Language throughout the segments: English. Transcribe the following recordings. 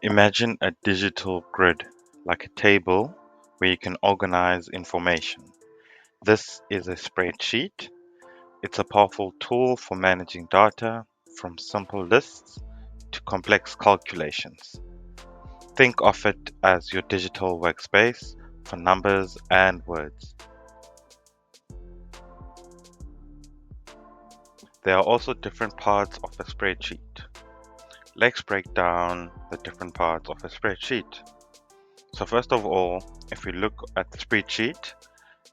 Imagine a digital grid, like a table where you can organize information. This is a spreadsheet. It's a powerful tool for managing data, from simple lists to complex calculations. Think of it as your digital workspace for numbers and words. There are also different parts of a spreadsheet. Let's break down the different parts of a spreadsheet. So first of all, if we look at the spreadsheet,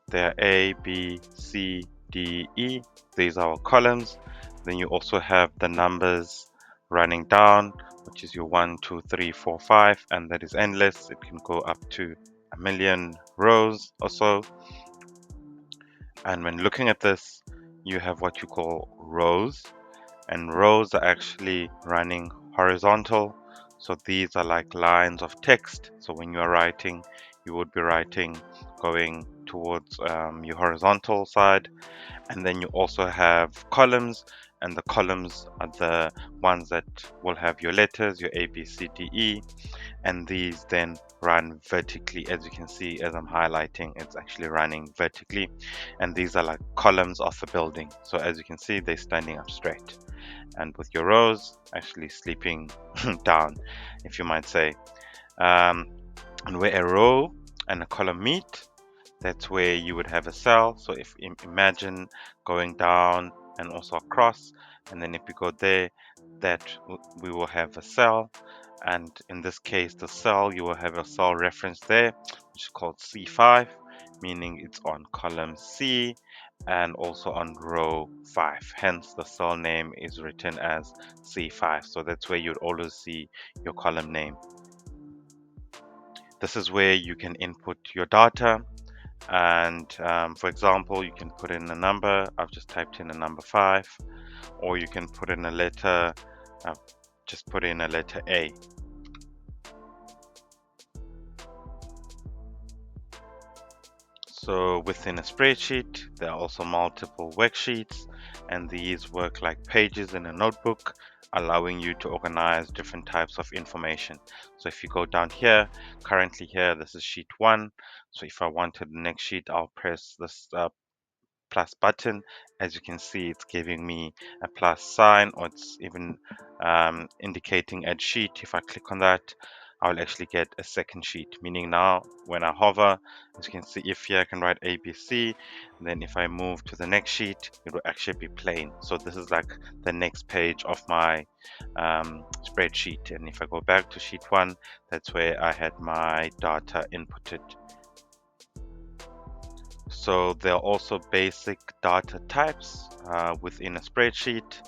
there are A, B, C, D, E. These are our columns. Then you also have the numbers running down, which is your 1, 2, 3, 4, 5, and that is endless. It can go up to a million rows or so. And when looking at this, you have what you call rows, and rows are actually running horizontal. So these are like lines of text. So when you are writing, you would be writing going towards your horizontal side. And then you also have columns, and the columns are the ones that will have your letters, your A, B, C, D, E, and these then run vertically. As you can see, as I'm highlighting, it's actually running vertically, and these are like columns of the building. So as you can see, they're standing up straight, and with your rows actually sleeping down, if you might say. um, and where a row and a column meet, that's where you would have a cell. So if imagine going down and also across, and then if we go there, that we will have a cell. And in this case, the cell, you will have a cell reference there, which is called C5, meaning it's on column C and also on row 5. Hence, the cell name is written as C5. So that's where you'd always see your column name. This is where you can input your data. And for example, you can put in a number. I've just typed in a number 5, or you can put in a letter. I've just put in a letter A. So within a spreadsheet, there are also multiple worksheets, and these work like pages in a notebook, allowing you to organize different types of information. So if you go down here, currently here, this is sheet 1. So if I wanted the next sheet, I'll press this plus button. As you can see, it's giving me a plus sign, or it's even indicating add sheet. If I click on that, I'll actually get a second sheet, meaning now when I hover, as you can see, if here I can write ABC, then if I move to the next sheet, it will actually be plain. So this is like the next page of my spreadsheet. And if I go back to sheet 1, that's where I had my data inputted. So there are also basic data types within a spreadsheet.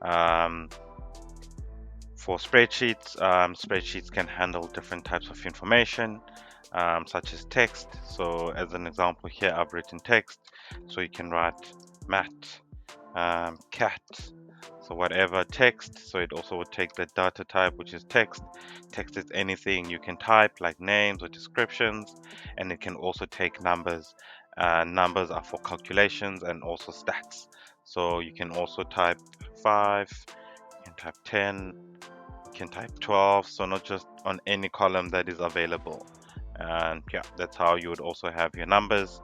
Um, for spreadsheets, spreadsheets can handle different types of information, such as text. So as an example here, I've written text. So you can write mat, cat, so whatever text. So it also would take the data type, which is text. Text is anything you can type, like names or descriptions, and it can also take numbers. Numbers are for calculations and also stats. So you can also type 5, you can type 10, you can type 12. So not just on any column that is available. And yeah, that's how you would also have your numbers.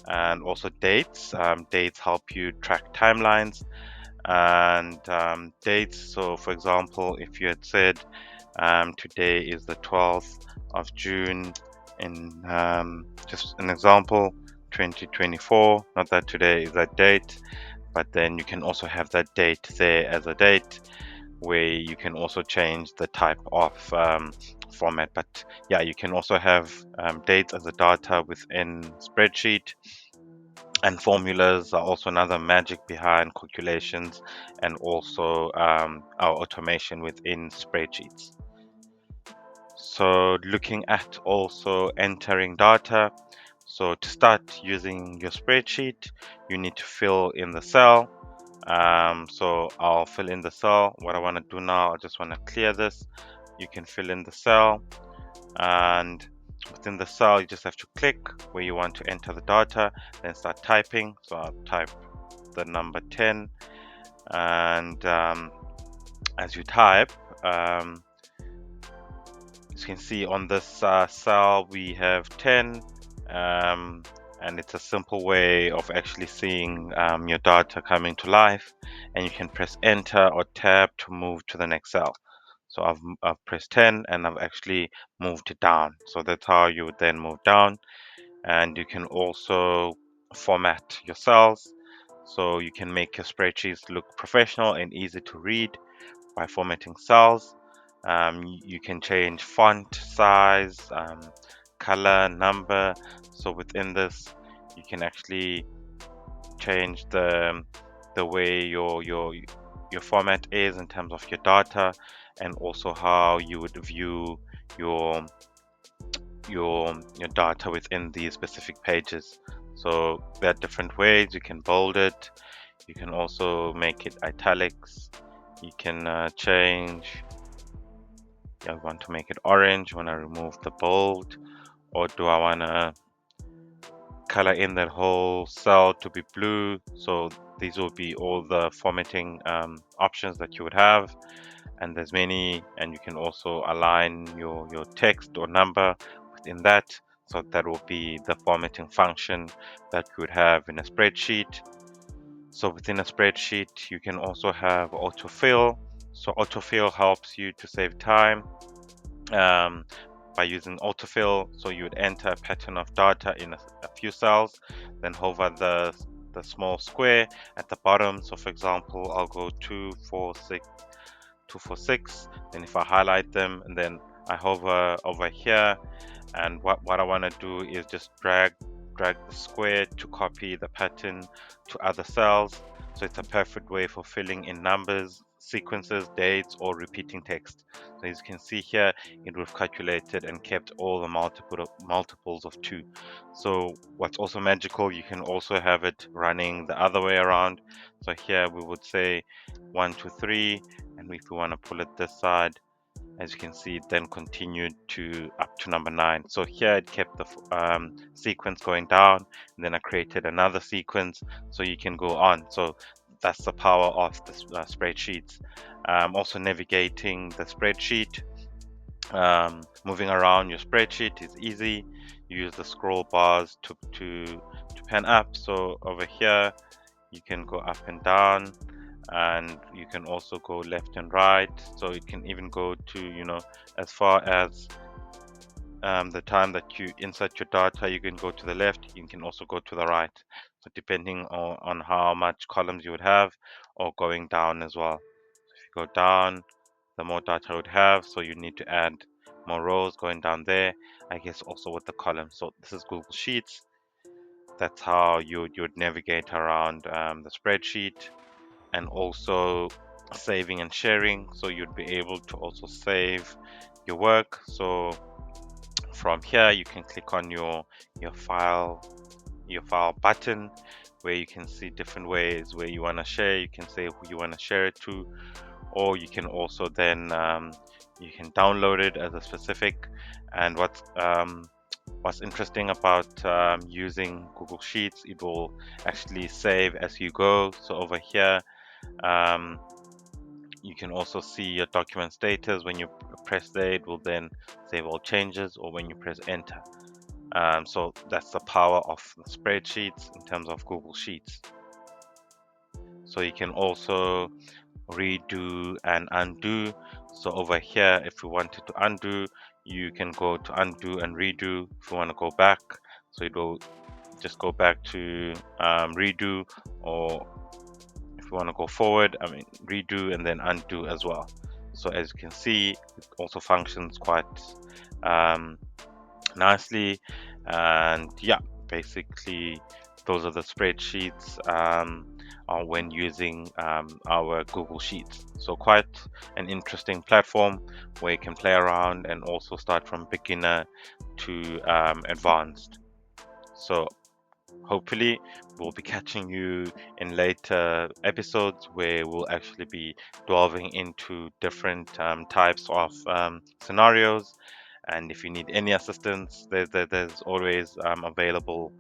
And also dates. Dates help you track timelines and dates. So for example, if you had said today is the 12th of June in just an example, 2024, not that today is that date, but then you can also have that date there as a date, where you can also change the type of format. But yeah, you can also have dates as a data within spreadsheet. And formulas are also another magic behind calculations and also our automation within spreadsheets. So looking at also entering data. So to start using your spreadsheet, you need to fill in the cell. So I'll fill in the cell. What I want to do now, I just want to clear this. You can fill in the cell, and within the cell you just have to click where you want to enter the data, then start typing. So I'll type the number 10, and as you type, As you can see on this cell, we have 10, and it's a simple way of actually seeing your data coming to life. And you can press enter or tab to move to the next cell. So I've pressed 10 and I've actually moved it down. So that's how you would then move down. And you can also format your cells. So you can make your spreadsheets look professional and easy to read by formatting cells. You can change font size, color, number. So within this, you can actually change the way your format is in terms of your data, and also how you would view your your data within these specific pages. So there are different ways you can bold it. You can also make it italics. You can change. I want to make it orange when I remove the bold, or do I want to color in that whole cell to be blue? So these will be all the formatting options that you would have, and there's many. And you can also align your text or number within that, so that will be the formatting function that you would have in a spreadsheet. So within a spreadsheet, you can also have autofill. So autofill helps you to save time um, by using autofill. So you would enter a pattern of data in a few cells, then hover the small square at the bottom. So for example, I'll go 246. Then if I highlight them and then I hover over here, and what I want to do is just drag the square to copy the pattern to other cells. So it's a perfect way for filling in numbers, sequences, dates, or repeating text. So as you can see here, it would have calculated and kept all the multiples of 2. So what's also magical, you can also have it running the other way around. So here we would say 1, 2, 3, and if we want to pull it this side, as you can see, it then continued to up to number 9. So here it kept the sequence going down, and then I created another sequence, so you can go on. So that's the power of the spreadsheets. Also navigating the spreadsheet, moving around your spreadsheet is easy. You use the scroll bars to pan up. So over here you can go up and down, and you can also go left and right. So it can even go to as far as the time that you insert your data. You can go to the left, you can also go to the right, so depending on how much columns you would have, or going down as well. So if you go down, the more data you would have, so you need to add more rows going down there, I guess, also with the columns. So this is Google Sheets. That's how you would navigate around the spreadsheet. And also saving and sharing, so you'd be able to also save your work. So from here you can click on your file button, where you can see different ways where you want to share. You can say who you want to share it to, or you can also then you can download it as a specific. And what's interesting about using Google Sheets, it will actually save as you go. So over here, um, you can also see your document status. When you press there, it will then save all changes, or when you press enter. So that's the power of the spreadsheets in terms of Google Sheets. So you can also redo and undo. So over here, if you wanted to undo, you can go to undo and redo. If you want to go back, so it will just go back to redo, or if you want to go forward, redo and then undo as well. So as you can see, it also functions quite um, nicely. And yeah, basically those are the spreadsheets when using our Google Sheets. So quite an interesting platform where you can play around and also start from beginner to advanced. So hopefully we'll be catching you in later episodes, where we'll actually be delving into different types of scenarios. And if you need any assistance, there's always available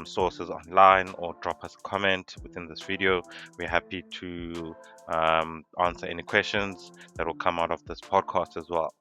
sources online, or drop us a comment within this video. We're happy to answer any questions that will come out of this podcast as well.